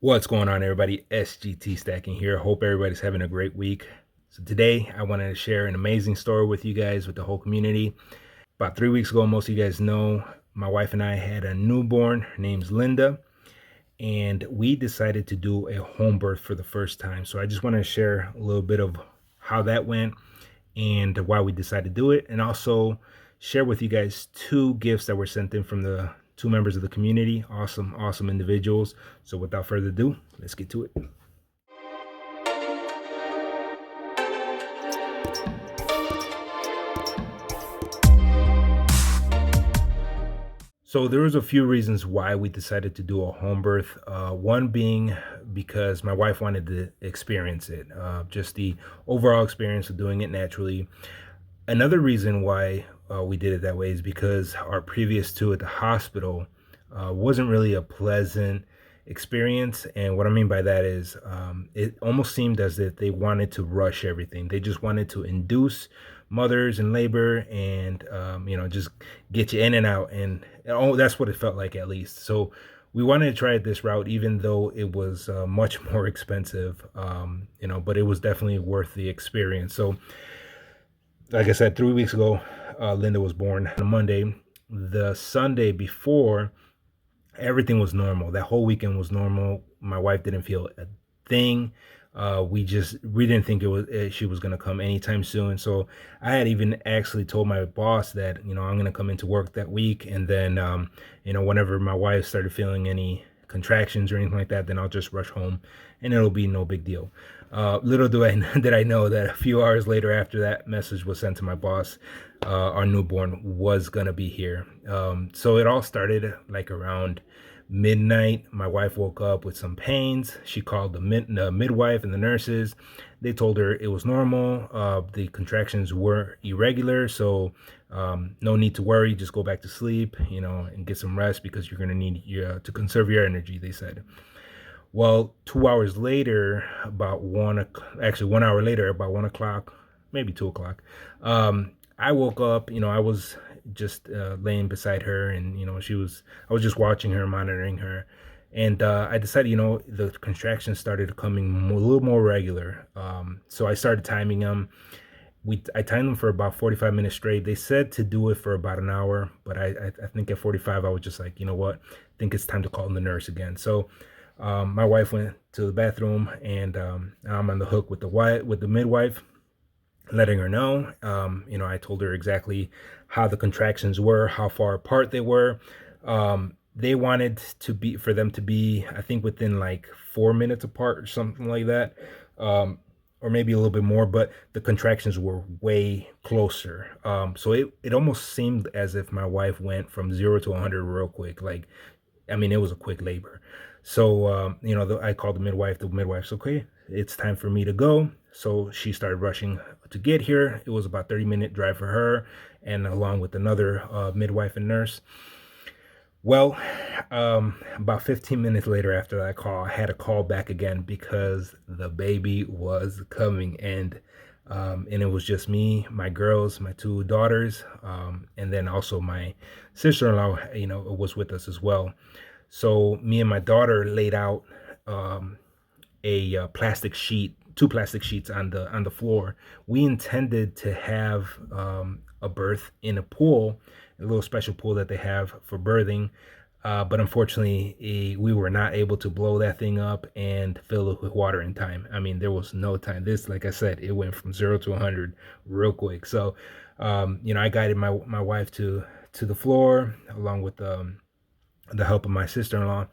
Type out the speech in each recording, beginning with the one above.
What's going on, everybody? S.G.T stacking here. Hope everybody's having a great week. So today I wanted to share an amazing story with you guys, with the whole community. About 3 weeks ago, most of you guys know, my wife and I had a newborn. Her name's Linda, and we decided to do a home birth for the first time. So I just want to share a little bit of how that went and why we decided to do it, and also share with you guys two gifts that were sent in from the two members of the community. Awesome individuals. So without further ado, let's get to it. So there was a few reasons why we decided to do a home birth. One being because my wife wanted to experience it, just the overall experience of doing it naturally. Another reason why we did it that way is because our previous two at the hospital wasn't really a pleasant experience. And what I mean by that is it almost seemed as if they wanted to rush everything. They just wanted to induce mothers in labor and, just get you in and out. And oh, that's what it felt like, at least. So we wanted to try this route, even though it was much more expensive, but it was definitely worth the experience. So like I said, 3 weeks ago, Linda was born on Monday. The Sunday before, everything was normal. That whole weekend was normal. My wife didn't feel a thing. We didn't think she was gonna come anytime soon. So I had even actually told my boss that I'm gonna come into work that week, and then whenever my wife started feeling any contractions or anything like that, then I'll just rush home, and it'll be no big deal. Little did I know that a few hours later, after that message was sent to my boss, our newborn was gonna be here. So it all started like around midnight. My wife woke up with some pains. She called the midwife and the nurses. They told her it was normal. The contractions were irregular, so no need to worry. Just go back to sleep, and get some rest, because you're gonna need to conserve your energy, they said. Well, 2 hours later, actually 1 hour later, about 1 o'clock, maybe 2 o'clock, I woke up. I was just laying beside her, and I was just watching her, monitoring her, and I decided, the contractions started coming a little more regular. So I started timing them. I timed them for about 45 minutes straight. They said to do it for about an hour, but I think at 45 I was just like, you know what? I think it's time to call in the nurse again. So my wife went to the bathroom, and I'm on the hook with the midwife, letting her know. I told her exactly how the contractions were, how far apart they were. They wanted for them to be, I think, within like 4 minutes apart or something like that. Or maybe a little bit more, but the contractions were way closer. So it almost seemed as if my wife went from 0 to 100 real quick. Like, I mean, it was a quick labor. So, I called the midwife. The midwife's okay. It's time for me to go. So she started rushing to get here. It was about 30-minute drive for her, and along with another midwife and nurse. Well, about 15 minutes later after that call, I had a call back again because the baby was coming, and it was just me, my girls, my two daughters, and then also my sister-in-law, was with us as well. So me and my daughter laid out a plastic sheet, two plastic sheets on the floor. We intended to have a birth in a pool, a little special pool that they have for birthing. But unfortunately, we were not able to blow that thing up and fill it with water in time. I mean, there was no time. This, like I said, it went from 0 to 100 real quick. So, I guided my wife to the floor, along with the help of my sister-in-law,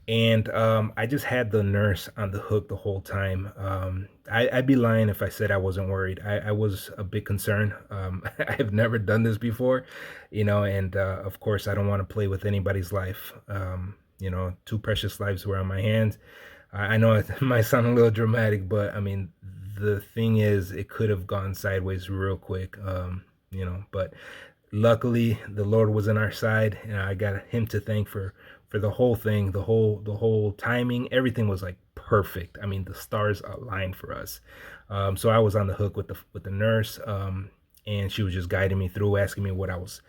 and I just had the nurse on the hook the whole time. I'd be lying if I said I wasn't worried. I was a bit concerned. I've never done this before, and of course, I don't want to play with anybody's life. Two precious lives were on my hands. I know it might sound a little dramatic, but I mean, the thing is, it could have gone sideways real quick. But luckily the Lord was on our side, and I got him to thank for the whole thing, the whole timing. Everything was like perfect. I mean, the stars aligned for us. So I was on the hook with the nurse, and she was just guiding me through, asking me what I was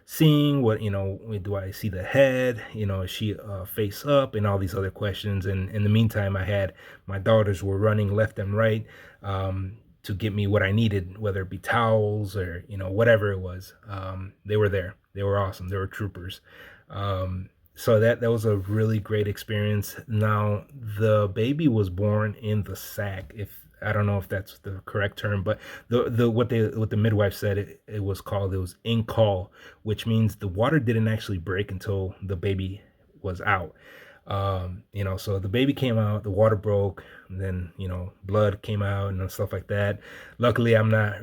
seeing. What, do I see the head? Is she face up, and all these other questions. And in the meantime, I had my daughters were running left and right, to get me what I needed, whether it be towels or whatever it was. They were there. They were awesome. They were troopers. So that was a really great experience. Now, the baby was born in the sack. If I don't know if that's the correct term, but what the midwife said, it was called, it was in call, which means the water didn't actually break until the baby was out. So the baby came out, the water broke, and then blood came out and stuff like that. Luckily, I'm not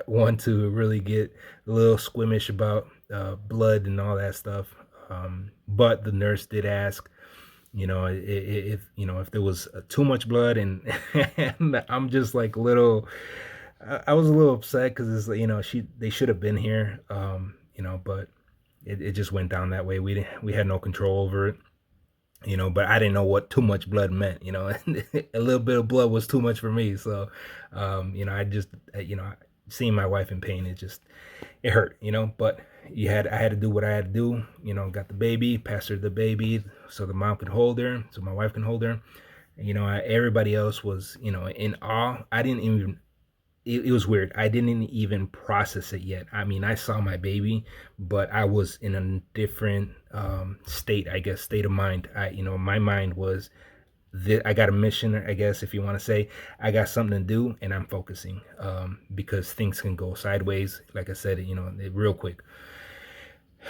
one to really get a little squeamish about blood and all that stuff. But the nurse did ask, if there was too much blood, and, and I'm just like little. I was a little upset because it's they should have been here, but it just went down that way. We had no control over it. But I didn't know what too much blood meant. A little bit of blood was too much for me. So, I just, seeing my wife in pain, it hurt. But I had to do what I had to do. Got the baby, passed her the baby, so the mom could hold her, so my wife can hold her. Everybody else was, in awe. I didn't even. It was weird. I didn't even process it yet. I mean, I saw my baby, but I was in a different state, I guess, state of mind. My mind was, I got a mission, I guess, if you want to say. I got something to do, and I'm focusing, because things can go sideways, like I said, real quick.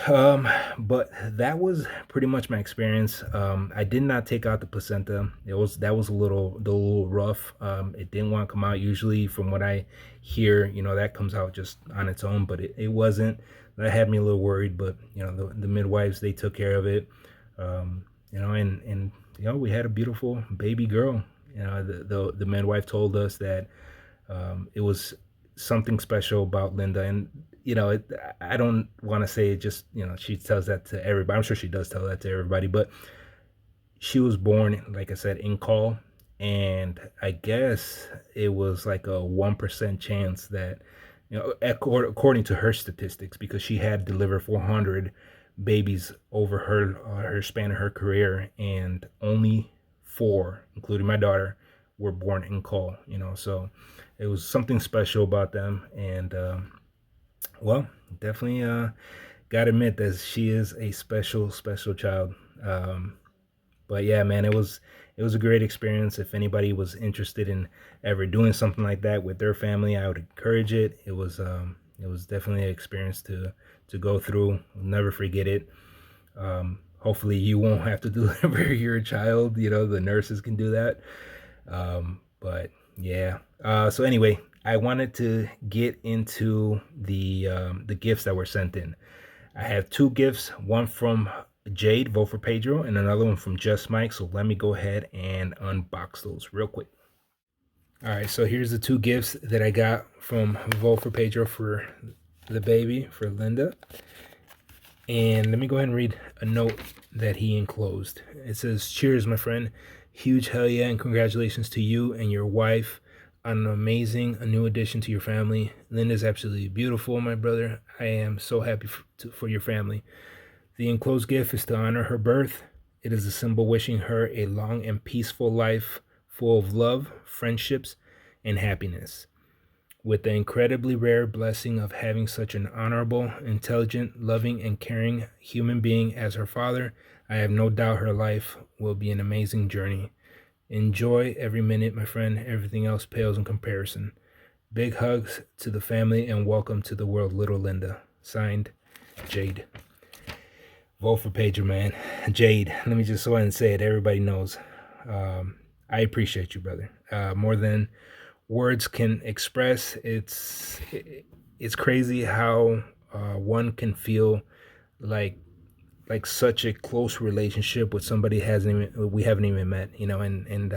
But that was pretty much my experience. I did not take out the placenta. That was a little rough. It didn't want to come out. Usually, from what I hear, that comes out just on its own, but it wasn't. That had me a little worried, but the midwives, they took care of it. And we had a beautiful baby girl. The midwife told us that it was something special about Linda. And I don't want to say it just, she tells that to everybody. I'm sure she does tell that to everybody, but she was born, like I said, in call. And I guess it was like a 1% chance that, according to her statistics, because she had delivered 400 babies over her span of her career, and only 4, including my daughter, were born in call. So it was something special about them. And well, definitely gotta admit that she is a special child. But yeah, man, it was a great experience. If anybody was interested in ever doing something like that with their family, I would encourage it. It was definitely an experience to go through. I'll never forget it. Hopefully you won't have to deliver your child. The nurses can do that. But yeah. So anyway, I wanted to get into the gifts that were sent in. I have 2 gifts, one from Jade, vote for Pedro, and another one from Just Mike. So let me go ahead and unbox those real quick. All right, so here's the 2 gifts that I got from Vote for Pedro for the baby, for Linda. And let me go ahead and read a note that he enclosed. It says, "Cheers, my friend. Huge hell yeah, and congratulations to you and your wife on a new addition to your family. Linda's absolutely beautiful, my brother. I am so happy for your family. The enclosed gift is to honor her birth. It is a symbol wishing her a long and peaceful life full of love, friendships, and happiness. With the incredibly rare blessing of having such an honorable, intelligent, loving, and caring human being as her father, I have no doubt her life will be an amazing journey. Enjoy every minute, my friend. Everything else pales in comparison. Big hugs to the family and welcome to the world, little Linda." Signed, Jade. Vote for Pedro, man. Jade, let me just go ahead and say it. Everybody knows. I appreciate you, brother. More than words can express. It's crazy how one can feel like such a close relationship with somebody we haven't even met, and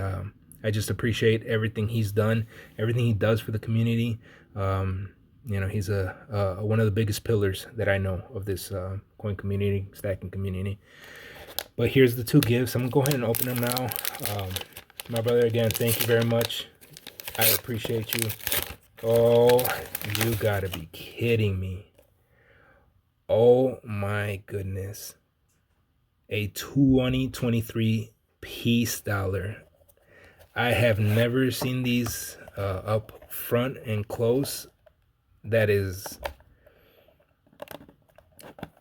I just appreciate everything he's done, everything he does for the community. He's one of the biggest pillars that I know of this coin community, stacking community. But here's the 2 gifts. I'm gonna go ahead and open them now. My brother, again, thank you very much. I appreciate you. Oh, you gotta be kidding me. Oh my goodness. A 2023 peace dollar. I have never seen these up front and close. That is,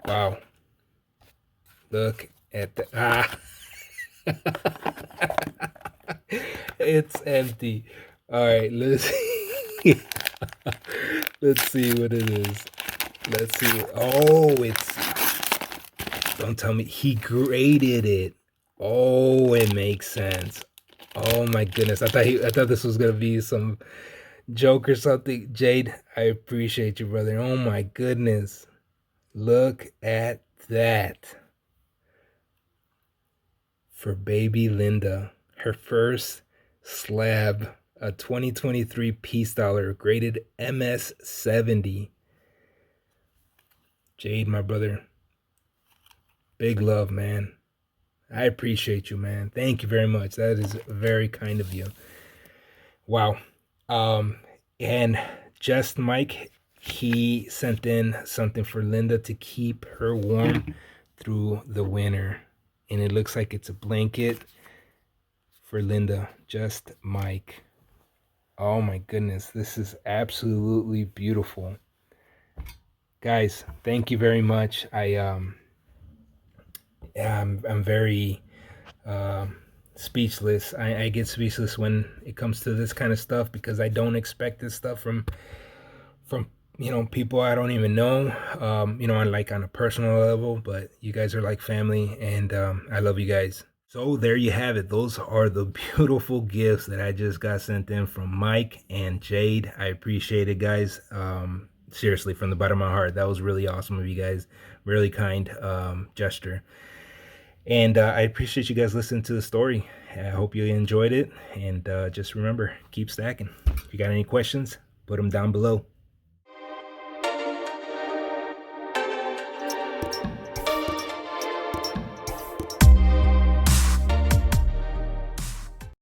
wow. Look at the, it's empty. All right, let's see. Let's see what it is. Let's see. Oh, it's, don't tell me he graded it. Oh, it makes sense. Oh my goodness. I thought this was gonna be some joke or something. Jade, I appreciate you, brother. Oh my goodness. Look at that. For baby Linda, her first slab, a 2023 peace dollar graded MS 70. Jade, my brother, big love, man. I appreciate you, man. Thank you very much. That is very kind of you. Wow. Um, and just Mike, he sent in something for Linda to keep her warm through the winter. And it looks like it's a blanket for Linda. Just Mike. Oh my goodness, this is absolutely beautiful. Guys, thank you very much. I'm very speechless. I get speechless when it comes to this kind of stuff because I don't expect this stuff from people I don't even know. On like on a personal level, but you guys are like family, and I love you guys. So there you have it. Those are the beautiful gifts that I just got sent in from Mike and Jade. I appreciate it, guys. Seriously, from the bottom of my heart, that was really awesome of you guys. Really kind gesture. And I appreciate you guys listening to the story. I hope you enjoyed it. And just remember, keep stacking. If you got any questions, put them down below.